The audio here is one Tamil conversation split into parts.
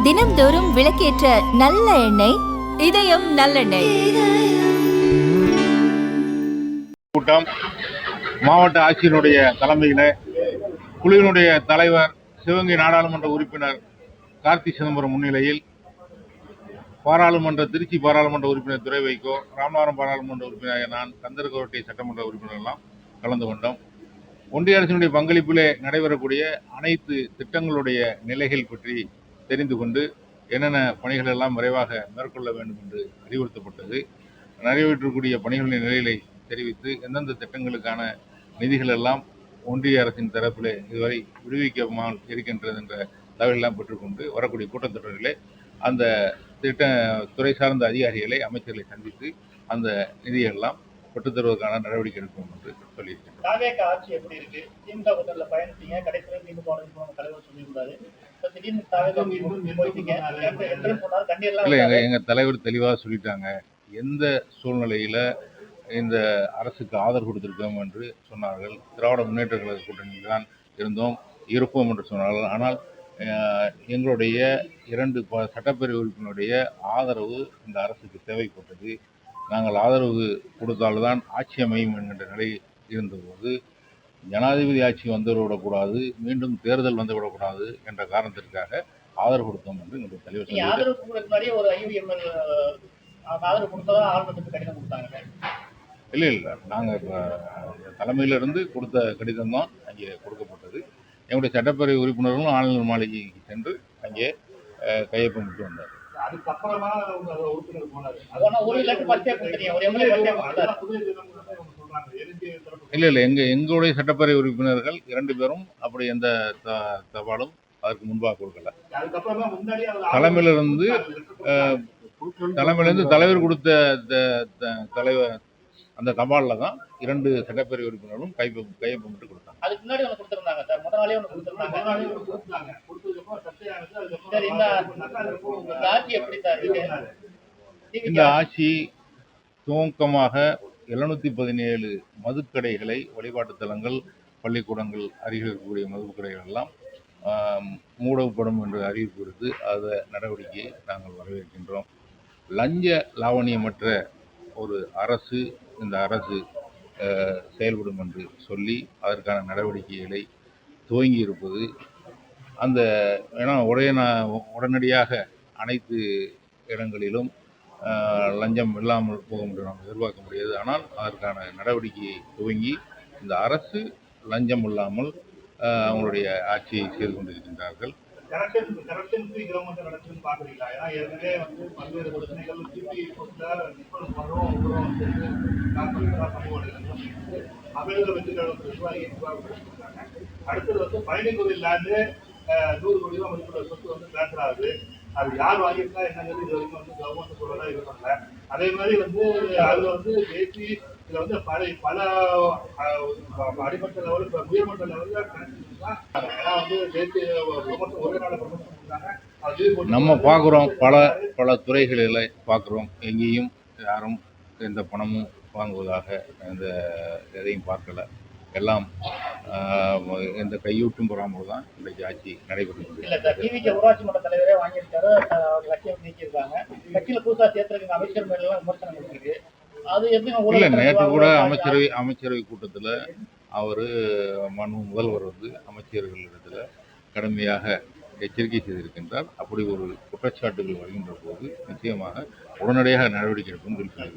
தினம்தோறும் விளக்கேற்ற நல்ல எண்ணெய் இதயம் நல்லெண்ணெய். கூட்டம் மாவட்ட ஆட்சியருடைய தலைமையில குழுவினுடைய தலைவர் சிவகங்கை நாடாளுமன்ற உறுப்பினர் கார்த்தி சிதம்பரம் முன்னிலையில் திருச்சி பாராளுமன்ற உறுப்பினர் துரை வைகோ, ராமநாதபுரம் பாராளுமன்ற உறுப்பினர் நான், கந்தர்கோட்டை சட்டமன்ற உறுப்பினர் எல்லாம் கலந்து கொண்டோம். ஒன்றிய அரசினுடைய பங்களிப்பிலே நடைபெறக்கூடிய அனைத்து திட்டங்களுடைய நிலைகள் பற்றி தெரிந்து கொண்டு என்னென்ன பணிகள் எல்லாம் விரைவாக மேற்கொள்ள வேண்டும் என்று அறிவுறுத்தப்பட்டது. நிறைவேற்றக்கூடிய பணிகளின் நிலைகளை தெரிவித்து எந்தெந்த திட்டங்களுக்கான நிதிகள் எல்லாம் ஒன்றிய அரசின் தரப்பிலே இதுவரை விடுவிக்காமல் இருக்கின்றது என்ற தகவலெல்லாம் பெற்றுக்கொண்டு வரக்கூடிய கூட்டத்தொடரிலே அந்த துறை சார்ந்த அதிகாரிகளை, அமைச்சர்களை சந்தித்து அந்த நிதியெல்லாம் பெற்றுத் தருவதற்கான நடவடிக்கை எடுக்கும் என்று சொல்லியிருக்கிறேன். ஆட்சி எப்படி இருக்கு? திமுக கூட்டத்தில் பயணித்தீங்க, கடைசியில் திமுக தலைவர் சொல்லியிருந்தாரு. எங்க தலைவர் தெளிவாக சொல்லிட்டாங்க. எந்த சூழ்நிலையில இந்த அரசுக்கு ஆதரவு கொடுத்திருக்கோம் என்று சொன்னார்கள். திராவிட முன்னேற்ற கழக கூட்டணியில் தான் இருந்தோம், இருப்போம் என்று சொன்னார்கள். ஆனால் எங்களுடைய 2 சட்டப்பேரவை உறுப்பினருடைய ஆதரவு இந்த அரசுக்கு தேவைப்பட்டது. நாங்கள் ஆதரவு கொடுத்தால்தான் ஆட்சி அமையும் என்கின்ற நிலை இருந்தபோது ஜனாதிபதி ஆட்சி வந்துவிடக்கூடாது, மீண்டும் தேர்தல் வந்துவிடக்கூடாது என்ற காரணத்திற்காக ஆதரவு கொடுத்தோம் என்று எங்களுடைய தலைவர் இல்லை. நாங்கள் தலைமையிலிருந்து கொடுத்த கடிதம் தான் அங்கே கொடுக்கப்பட்டது. எங்களுடைய சட்டப்பேரவை உறுப்பினர்களும் ஆளுநர் மாளிகைக்கு சென்று அங்கே கையொப்பமிட்டு வந்தார். இல்லை, எங்களுடைய சட்டப்பேரவை உறுப்பினர்கள் 2 பேரும் அப்படி எந்த தபாலும் அதற்கு முன்பாக கொடுக்கல. தலைமையிலிருந்து தலைவர் கொடுத்த அந்த தபாலில் தான் 2 சட்டப்பேரவை உறுப்பினர்களும் கையொப்பமிட்டு கொடுத்தாங்க. இந்த ஆட்சி துவக்கமாக 717 மதுக்கடைகளை, வழிபாட்டு தலங்கள், பள்ளிக்கூடங்கள் அருகில் இருக்கக்கூடிய மதுக்கடைகள் எல்லாம் மூடப்படும் என்று அறிவிப்பு எடுத்து அந்த நடவடிக்கையை நாங்கள் வரவேற்கின்றோம். லஞ்ச லாவணியமற்ற ஒரு அரசு இந்த அரசு செயல்படும் என்று சொல்லி அதற்கான நடவடிக்கைகளை துவங்கி இருப்பது அந்த உடனடியாக அனைத்து இடங்களிலும் லஞ்சம் இல்லாமல் போகும் என்று நாம் எதிர்பார்க்க முடியாது. ஆனால் அதற்கான நடவடிக்கையை துவங்கி இந்த அரசு லஞ்சம் இல்லாமல் அவங்களுடைய ஆட்சியை செய்து கொண்டிருக்கின்றார்கள். அடுத்தது பயணிகள் இல்லாத 100 கோடி ரூபாய் மதிப்புள்ள சொத்து டிரான்ஸ்பர் ஆகுது. அது யார் வாங்கியிருக்கா என்னங்கிறது இது வரைக்கும் கவர்மெண்ட் சொல்லலாம், இது பண்ணல. அதே மாதிரி அதுல தேசி இதுல பல அடிமட்ட லெவல், உயர்மட்ட லெவல்ல நம்ம பார்க்குறோம். பல துறைகளில் பார்க்குறோம். எங்கேயும் யாரும் எந்த பணமும் வாங்குவதாக எதையும் பார்க்கல. எல்லாம் எந்த கையூட்டும் பெறாமல் தான் இன்றைக்கு ஆட்சி நடைபெறுகிறது. ஊராட்சி மன்ற தலைவரே வாங்கியிருக்காரு, லட்சியம் நீக்கியிருக்காங்க. கட்சியில் புதுசாக சேர்த்திருக்க அமைச்சர் மேல விமர்சனம் இருக்கு. அது எப்படி இல்லை, நேற்று கூட அமைச்சரவை கூட்டத்தில் அவர் முதல்வர் அமைச்சர்களிடத்தில் கடுமையாக எச்சரிக்கை செய்திருக்கின்றார். அப்படி ஒரு குற்றச்சாட்டுகள் வருகின்ற போது நிச்சயமாக உடனடியாக நடவடிக்கை எடுக்கும் சொல்லியிருக்காங்க.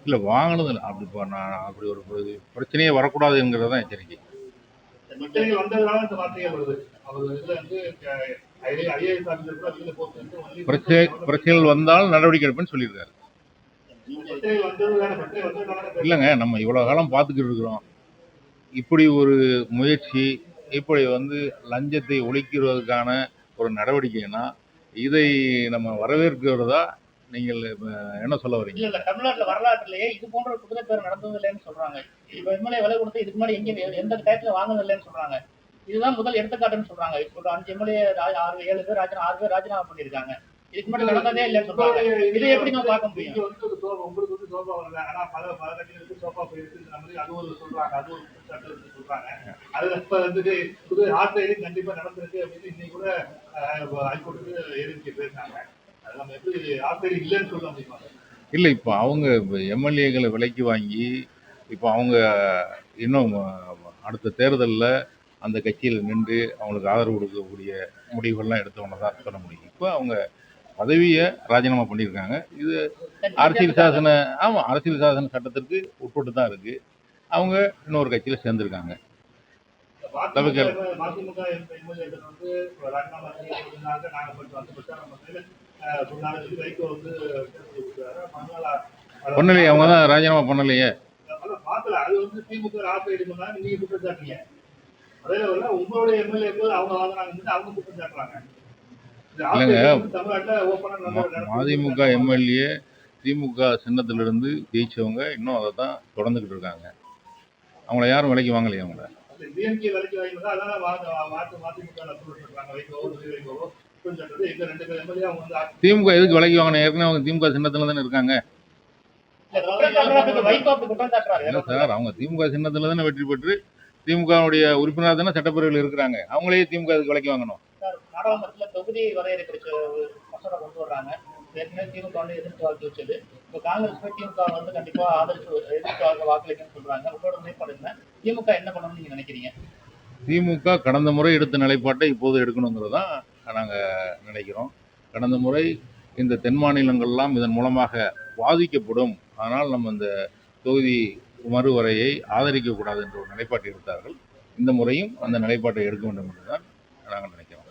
இல்லை, வாங்கினது அப்படி ஒரு பிரச்சனையே வரக்கூடாது என்கிறதான் எச்சரிக்கை. பிரச்சனைகள் வந்தால் நடவடிக்கை எடுப்பேன்னு சொல்லியிருக்காரு. இல்லைங்க, நம்ம இவ்வளவு காலம் பார்த்துக்கிட்டு இருக்கிறோம். இப்படி ஒரு முயற்சி, இப்படி லஞ்சத்தை ஒழிக்கிறதுக்கான ஒரு நடவடிக்கைன்னா இதை நம்ம வரவேற்கிறதா? நீங்கள் என்ன சொல்ல வரீங்க? இல்ல, தமிழ்நாட்டுல வரலாற்றுலயே இது போன்ற குதிரை பேர் நடந்தது இல்லைன்னு சொல்றாங்க. இப்ப எம்எல்ஏ விலை கொடுத்து இதுக்கு முன்னாடி எங்க எந்த டயத்துல வாங்கினது இல்லைன்னு சொல்றாங்க. இதுதான் முதல் எடுத்துக்காட்டுன்னு சொல்றாங்க. இப்போ 5 எம்எல்ஏ 6 7 பேர் 6 பேர் ராஜினாமா பண்ணியிருக்காங்க. இதுக்கு மட்டும் நடந்ததே இல்லைன்னு சொல்றாங்க. இதை எப்படி நம்ம பார்க்க முடியும்? நீங்க வந்து ஒரு சோபா, உங்களுக்கு வந்து சோபா வரல, ஆனா பல கட்சிகளுக்கு சோபா போயிருக்குன்ற மாதிரி அது ஒரு சொல்றாங்க, அது ஒரு குற்றச்சாட்டு சொல்றாங்க. அதுல இப்ப வந்துட்டு புது ஹார்ட் ரைடிங் கண்டிப்பா நடந்திருக்கு அப்படின்னு இன்னைக்கு கூட ஹைகோர்ட்டுக்கு எதிர்த்து பேசினாங்க. அது நம்ம எப்படி ஹார்ட் ரைடிங் இல்லைன்னு சொல்ல முடியுமா? இல்லை, இப்போ அவங்க எம்எல்ஏக்களை விலைக்கு வாங்கி இப்போ அவங்க இன்னும் அடுத்த தேர்தலில் அந்த கட்சியில் நின்று அவங்களுக்கு ஆதரவு கொடுக்கக்கூடிய முடிவுகள்லாம் எடுத்தவங்க தான் சொல்ல முடியும். இப்போ அவங்க பதவியை ராஜினாமா பண்ணியிருக்காங்க. இது அரசியல் சாசன அரசியல் சாசன சட்டத்திற்கு உட்பட்டு தான் இருக்கு. அவங்க இன்னொரு கட்சியில் சேர்ந்திருக்காங்க. மதிமுக எம்எல்ஏக்கள் வந்து ராஜினாமா செய்யறதுனால நாங்க வந்து பிரச்சாரம் பண்ணல சொன்னாங்க. வைகோ வந்து பண்ணலையே, அவங்க தான் ராஜினாமா பண்ணலையே. மாத்தல, அது வந்து திமுக ஆசிரியர் பண்ணாங்க, நீங்க குற்றம் சாட்டுறீங்க. அதே போல உங்களுடைய எம்எல்ஏக்கள் அவங்க வாங்கினாங்க, அவங்க குற்றம் சாட்டுறாங்க. மதிமுக எம்எல்ஏ திமுக சின்னத்திலிருந்து ஜெயிச்சவங்க இன்னும் அதை தான் தொடர்ந்துகிட்டு இருக்காங்க. அவங்கள யாரும் விலைக்கு வாங்கலையே. அவங்கள திமுக எதுக்கு விலைக்கு வாங்கின? ஏற்கனவே அவங்க திமுக சின்னத்துல தானே இருக்காங்க. இல்லை சார், அவங்க திமுக சின்னத்துல தானே வெற்றி பெற்று திமுகவுடைய உறுப்பினர் தானே சட்டப்பேரவையில் இருக்கிறாங்க. அவங்களே திமுக எதுக்கு விலைக்கு வாங்கணும்? நாடாளுமன்றத்துல தொகுதி வரையறை குறிச்ச மசோதா கொண்டு வர்றாங்க. ஏற்கனவே திமுக வந்து எதிர்த்து வாக்கு வச்சது. இப்போ காங்கிரஸ் போய் திமுக வந்து கண்டிப்பா ஆதரிச்சு எதிர்த்து வாக்களிக்கணும்னு சொல்றாங்க. உங்களோட நிலைப்பாடு என்ன? திமுக என்ன பண்ணணும்னு நீங்க நினைக்கிறீங்க? திமுக கடந்த முறை எடுத்த நிலைப்பாட்டை இப்போது எடுக்கணுங்கிறது தான் நாங்கள் நினைக்கிறோம். கடந்த முறை இந்த தென் மாநிலங்கள்லாம் இதன் மூலமாக பாதிக்கப்படும், ஆனால் நம்ம இந்த தொகுதி மறுவரையை ஆதரிக்கக்கூடாது என்ற ஒரு நிலைப்பாட்டை எடுத்தார்கள். இந்த முறையும் அந்த நிலைப்பாட்டை எடுக்க வேண்டும் என்று தான் நாங்கள் நினைக்கிறோம்.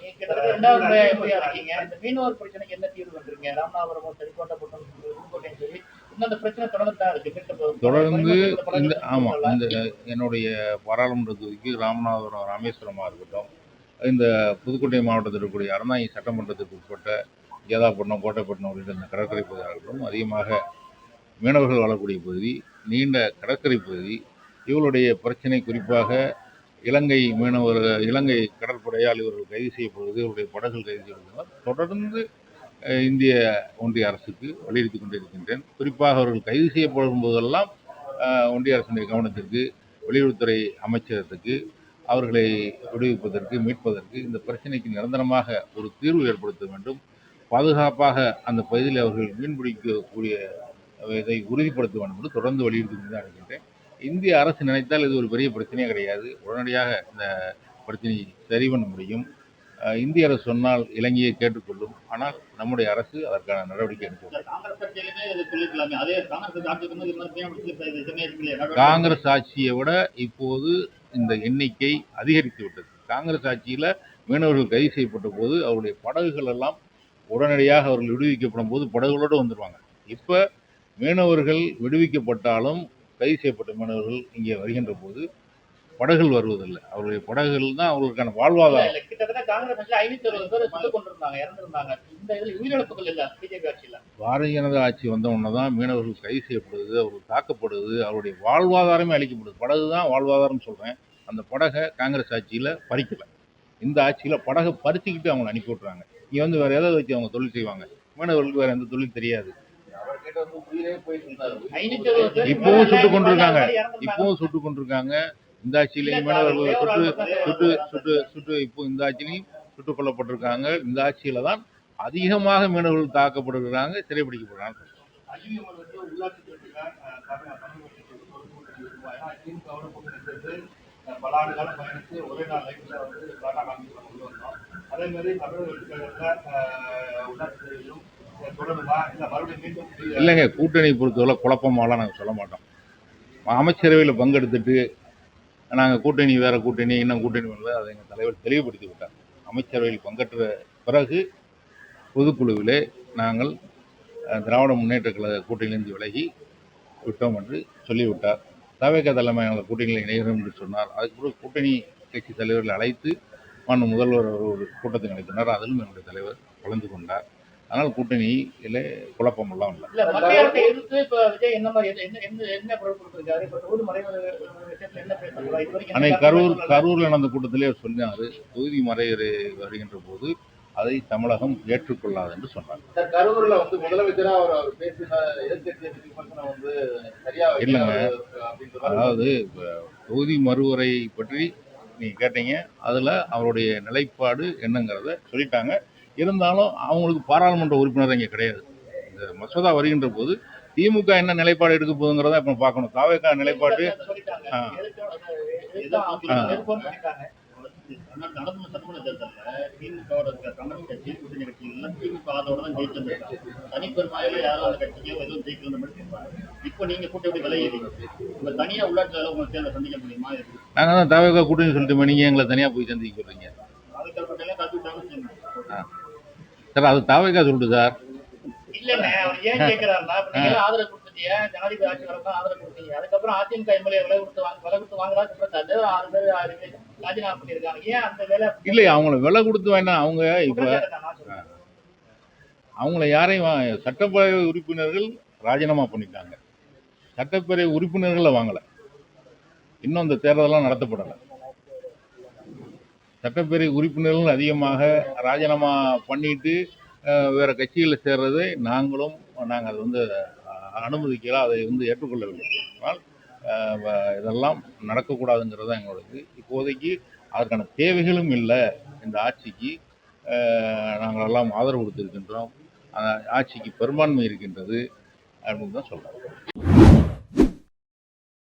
இரண்டாவது முறையா எப்படியா இருக்கீங்க? இந்த மீனவர் பிரச்சனைக்கு என்ன தீர்வு பண்றீங்க? ராமநாதபுரம் சரி, கோட்டப்பட்டம், புதுக்கோட்டையும் சரி, இன்னும் அந்த பிரச்சனை தொடர்ந்து தான் இருக்கு. தொடர்ந்து இந்த என்னுடைய பாராளுமன்ற தொகுதிக்கு ராமநாதபுரம், ராமேஸ்வரமாக இருக்கட்டும், இந்த புதுக்கோட்டை மாவட்டத்தில் இருக்கக்கூடிய அறந்தாங்கி சட்டமன்றத்திற்கு உட்பட்ட கேதாப்பட்டினம், கோட்டைப்பட்டினம் உள்ளிட்ட இந்த கடற்கரை பகுதியாக இருக்கட்டும், அதிகமாக மீனவர்கள் வாழக்கூடிய பகுதி, நீண்ட கடற்கரை பகுதி. இவர்களுடைய பிரச்சனை குறிப்பாக இலங்கை கடற்படையால் இவர்கள் கைது செய்யப்படுவது, இவருடைய படகுகள் கைது செய்யப்படுவதால் தொடர்ந்து இந்திய ஒன்றிய அரசுக்கு வலியுறுத்தி கொண்டிருக்கின்றேன். குறிப்பாக அவர்கள் கைது செய்யப்படும் போதெல்லாம் ஒன்றிய அரசினுடைய கவனத்திற்கு, வெளியுறவுத்துறை அமைச்சகத்துக்கு அவர்களை விடுவிப்பதற்கு, மீட்பதற்கு, இந்த பிரச்சனைக்கு நிரந்தரமாக ஒரு தீர்வு ஏற்படுத்த வேண்டும். பாதுகாப்பாக அந்த பகுதியில் அவர்கள் மீன்பிடிக்கக்கூடிய இதை உறுதிப்படுத்த வேண்டும் என்று தொடர்ந்து வலியுறுத்தி கொண்டு தான் இருக்கின்றேன். இந்திய அரசு நினைத்தால் இது ஒரு பெரிய பிரச்சனையே கிடையாது. உடனடியாக இந்த பிரச்சனையை சரி பண்ண முடியும். இந்திய அரசு சொன்னால் இலங்கையை கேட்டுக்கொள்ளும். ஆனால் நம்முடைய அரசு அதற்கான நடவடிக்கை எடுக்கும். காங்கிரஸ் ஆட்சியை விட இப்போது இந்த எண்ணிக்கை அதிகரித்து விட்டது. காங்கிரஸ் ஆட்சியில் மீனவர்கள் கைது செய்யப்பட்ட போது அவருடைய படகுகள் எல்லாம் உடனடியாக அவர்கள் விடுவிக்கப்படும் போது படகுகளோடு வந்துடுவாங்க. இப்போ மீனவர்கள் விடுவிக்கப்பட்டாலும் கைது செய்யப்பட்ட மீனவர்கள் இங்கே வருகின்ற போது படகுகள் வருவதில்லை. அவருடைய படகுகள் தான் அவர்களுக்கான வாழ்வாதாரம். பாரதிய ஜனதா ஆட்சி வந்த உடனே தான் மீனவர்கள் கைது செய்யப்படுது, அவர்கள் தாக்கப்படுது, அவருடைய வாழ்வாதாரமே அளிக்கப்படுது. படகு தான் வாழ்வாதாரம் சொல்றேன். அந்த படகை காங்கிரஸ் ஆட்சியில பறிக்கல. இந்த ஆட்சியில படகை பறிச்சுக்கிட்டு அவங்க அனுப்பி விட்டுறாங்க. இங்க வந்து வேற எதை வச்சு அவங்க தொழில் செய்வாங்க? மீனவர்களுக்கு வேற எந்த தொழில் தெரியாது. இப்பவும் சுட்டு கொண்டிருக்காங்க. இந்த ஆட்சியிலையும் மீனவர்கள் சுட்டு இப்போ இந்த ஆட்சியிலையும் சுட்டுக் கொல்லப்பட்டிருக்காங்க. இந்த ஆட்சியில தான் அதிகமாக மீனவர்கள் தாக்கப்படுகிறாங்க, சிறைப்பிடிக்கப்படுறாங்க. பல ஆண்டு காலம் பயணித்து ஒரே நாள் லைஃப்ல வந்து டாடா காங்கிரஸ் கொண்டு வந்தோம். அதே மாதிரி உள்ளாட்சியிலும் தொடருமா இல்லை மறுபடியும் மீண்டும்? இல்லைங்க, கூட்டணி பொறுத்தவரை குழப்பமாலாம் நாங்கள் சொல்ல மாட்டோம். அமைச்சரவையில் பங்கெடுத்துட்டு நாங்கள் கூட்டணி வேற கூட்டணி இன்னும் கூட்டணி வரல, அதை எங்கள் தலைவர் தெளிவுபடுத்தி விட்டார். அமைச்சரவையில் பங்கேற்ற பிறகு பொதுக்குழுவிலே நாங்கள் திராவிட முன்னேற்ற கழக கூட்டணியிலிருந்து விலகி விட்டோம் என்று சொல்லிவிட்டார். தவேக தலைமை கூட்டணியில் இணைகிறோம் என்று சொன்னார். அதுக்கு கூட்டணி கட்சி தலைவர்கள் அழைத்து முதல்வர் ஒரு கூட்டத்தை நடத்தினார். அதிலும் என்னுடைய தலைவர் கலந்து கொண்டார். ஆனால் கூட்டணியில குழப்பமெல்லாம் இல்லை. அன்னைக்கு கரூர்ல நடந்த கூட்டத்திலே சொன்னாரு, தொகுதி மறைவு வருகின்ற போது அதை தமிழகம் ஏற்றுக்கொள்ளாது என்று சொன்னார். சார், கரூர்ல வந்து முதலமைச்சரா அவர் பேசின எதிர்க்கட்சி விமர்சனம் வந்து சரியா இல்லைங்க. அப்படின்ற அதாவது தொகுதி மறுவரை பற்றி நீங்க கேட்டீங்க, அதுல அவருடைய நிலைப்பாடு என்னங்கிறத சொல்லிட்டாங்க. இருந்தாலும் அவங்களுக்கு பாராளுமன்ற உறுப்பினர் இங்க கிடையாது. இந்த மசோதா வருகின்ற போது திமுக என்ன நிலைப்பாடு எடுக்க போகுதுங்கிறத இப்ப பார்க்கணும். தாவேகா நிலைப்பாடு நடந்த சட்டமன்ற தேர்தலில் திமுகவோட கம்யூனிஸ்ட் கட்சி கூட்டணி கட்சிகள்லாம் திமுக ஆதரவோட தான் ஜெயிச்சிருந்தாங்க. தனிப்பெருமாயில யாரும் அந்த கட்சிக்கோ எதுவும் ஜெயிக்கல மாதிரி சொல்றாங்க. இப்போ நீங்க கூட்டணி விலையேறி உங்க தனியா உள்ளாட்சியால உங்களை சேர்ந்த சந்திக்க முடியுமா? நாங்க தான் தாவேகா கூட்டணி சொல்லிட்டு நீங்க எங்களை தனியா போய் சந்திக்க சொல்றீங்க சார். அது தாவேகா சொல்லிட்டு சார். இல்லண்ணே, அவர் ஏன் கேட்கிறாருன்னா, நீங்க ஆதரவு கொடுத்துட்டீங்க, ஜனாதிபதி ஆட்சி வரப்ப ஆதரவு கொடுத்தீங்க, அதுக்கப்புறம் அதிமுக எம்எல்ஏ விலை கொடுத்து வாங்குறா சொல்றாரு. 6 பேர் ராஜினாமா பண்ணிருக்காங்க. ஏன் அந்த வேலை இல்லையா? அவங்கள விலை கொடுத்து வேணா அவங்க இப்ப அவங்கள யாரையும் சட்டப்பேரவை உறுப்பினர்கள் ராஜினாமா பண்ணிட்டாங்க. சட்டப்பேரவை உறுப்பினர்களை வாங்கல. இன்னும் அந்த தேர்தலாம் நடத்தப்படலை. சட்டப்பேரவை உறுப்பினர்கள் அதிகமாக ராஜினாமா பண்ணிட்டு வேற கட்சிகளில் சேர்றதை நாங்கள் அதை வந்து அனுமதிக்கலாம், அதை வந்து ஏற்றுக்கொள்ளவில்லை. ஆனால் இதெல்லாம் நடக்கக்கூடாதுங்கிறது தான் எங்களோடது. இப்போதைக்கு அதற்கான தேவைகளும் இல்லை. இந்த ஆட்சிக்கு நாங்கள் எல்லாம் ஆதரவு கொடுத்திருக்கின்றோம். ஆட்சிக்கு பெரும்பான்மை இருக்கின்றது அப்படின்னு தான் சொல்கிறோம்.